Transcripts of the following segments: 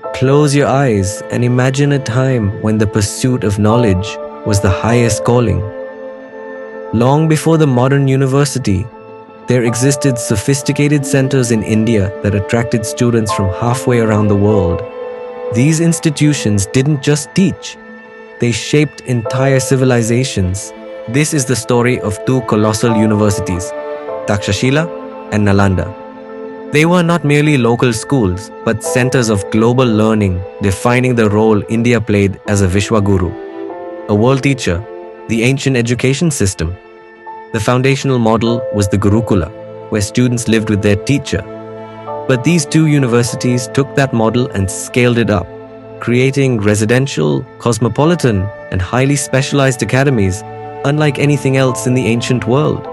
Close your eyes and imagine a time when the pursuit of knowledge was the highest calling. Long before the modern university, there existed sophisticated centers in India that attracted students from halfway around the world. These institutions didn't just teach, they shaped entire civilizations. This is the story of two colossal universities, Takshashila and Nalanda. They were not merely local schools, but centers of global learning, defining the role India played as a Vishwaguru, a world teacher, the ancient education system. The foundational model was the Gurukula, where students lived with their teacher. But these two universities took that model and scaled it up, creating residential, cosmopolitan, and highly specialized academies unlike anything else in the ancient world.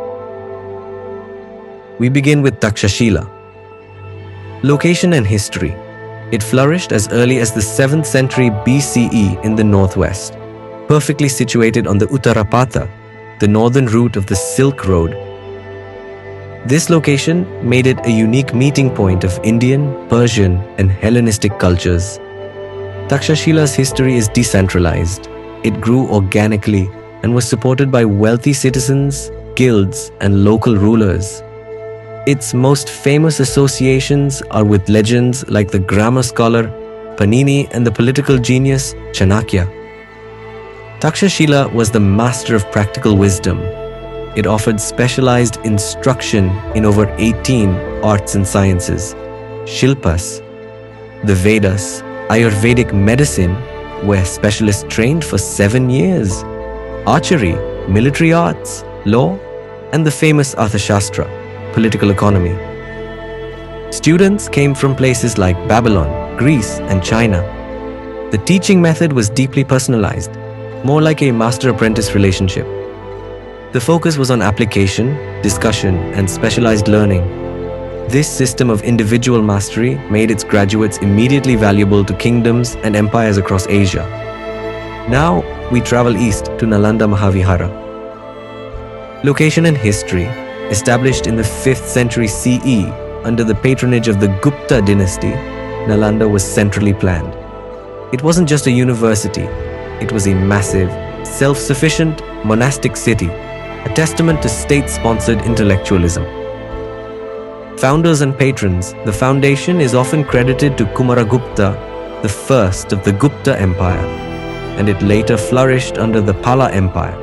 We begin with Takshashila. Location and history. It flourished as early as the 7th century BCE in the northwest, perfectly situated on the Uttarapatha, the northern route of the Silk Road. This location made it a unique meeting point of Indian, Persian, and Hellenistic cultures. Takshashila's history is decentralized. It grew organically and was supported by wealthy citizens, guilds, and local rulers. Its most famous associations are with legends like the grammar scholar Panini and the political genius Chanakya. Takshashila was the master of practical wisdom. It offered specialized instruction in over 18 arts and sciences, Shilpas, the Vedas, Ayurvedic medicine, where specialists trained for 7 years, archery, military arts, law, and the famous Arthashastra, political economy. Students came from places like Babylon, Greece, and China. The teaching method was deeply personalized, more like a master-apprentice relationship. The focus was on application, discussion, and specialized learning. This system of individual mastery made its graduates immediately valuable to kingdoms and empires across Asia. Now, we travel east to Nalanda Mahavihara. Location and history. Established in the 5th century CE under the patronage of the Gupta dynasty, Nalanda was centrally planned. It wasn't just a university, it was a massive, self-sufficient monastic city, a testament to state-sponsored intellectualism. Founders and patrons, the foundation is often credited to Kumaragupta, the first of the Gupta Empire, and it later flourished under the Pala Empire.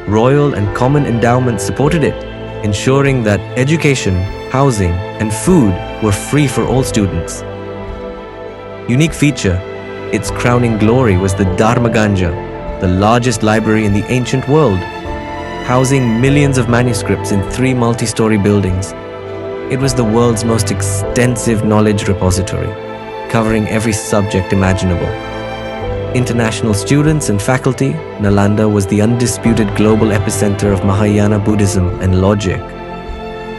Royal and common endowments supported it, ensuring that education, housing, and food were free for all students. Unique feature, its crowning glory was the Dharmaganja, the largest library in the ancient world, housing millions of manuscripts in 3 multi-story buildings. It was the world's most extensive knowledge repository, covering every subject imaginable. International students and faculty, Nalanda was the undisputed global epicenter of Mahayana Buddhism and logic.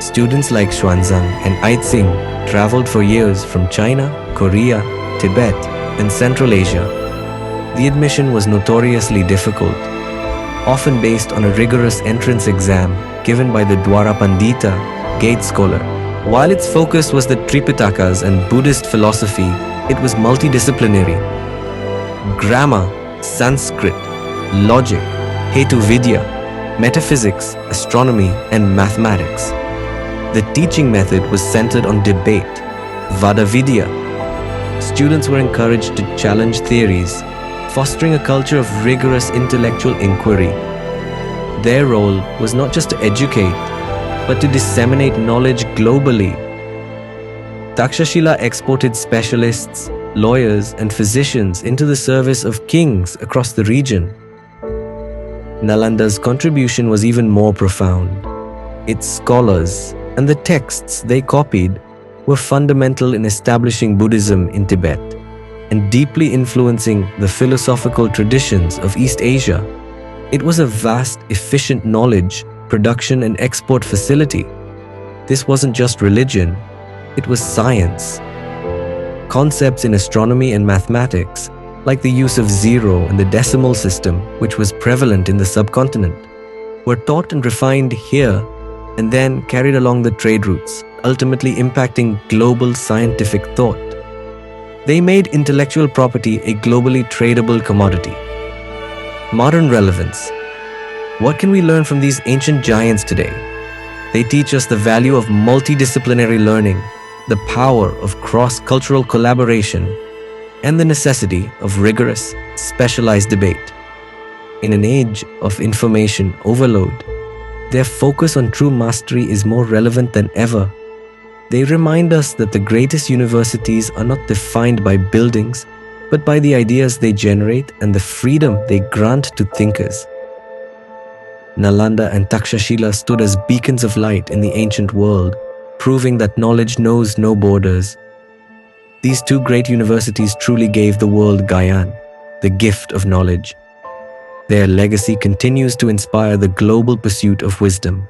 Students like Xuanzang and Aitsing traveled for years from China, Korea, Tibet, and Central Asia. The admission was notoriously difficult, often based on a rigorous entrance exam given by the Dwara Pandita, gate scholar. While its focus was the Tripitakas and Buddhist philosophy, it was multidisciplinary. Grammar, Sanskrit, logic, Hetu Vidya, metaphysics, astronomy, and mathematics. The teaching method was centered on debate, Vada Vidya. Students were encouraged to challenge theories, fostering a culture of rigorous intellectual inquiry. Their role was not just to educate, but to disseminate knowledge globally. Takshashila exported specialists, lawyers, and physicians into the service of kings across the region. Nalanda's contribution was even more profound. Its scholars and the texts they copied were fundamental in establishing Buddhism in Tibet and deeply influencing the philosophical traditions of East Asia. It was a vast, efficient knowledge, production, and export facility. This wasn't just religion, it was science. Concepts in astronomy and mathematics, like the use of zero and the decimal system, which was prevalent in the subcontinent, were taught and refined here and then carried along the trade routes, ultimately impacting global scientific thought. They made intellectual property a globally tradable commodity. Modern relevance. What can we learn from these ancient giants today? They teach us the value of multidisciplinary learning, the power of cross-cultural collaboration, and the necessity of rigorous, specialized debate. In an age of information overload, their focus on true mastery is more relevant than ever. They remind us that the greatest universities are not defined by buildings, but by the ideas they generate and the freedom they grant to thinkers. Nalanda and Takshashila stood as beacons of light in the ancient world, proving that knowledge knows no borders. These two great universities truly gave the world Gyan, the gift of knowledge. Their legacy continues to inspire the global pursuit of wisdom.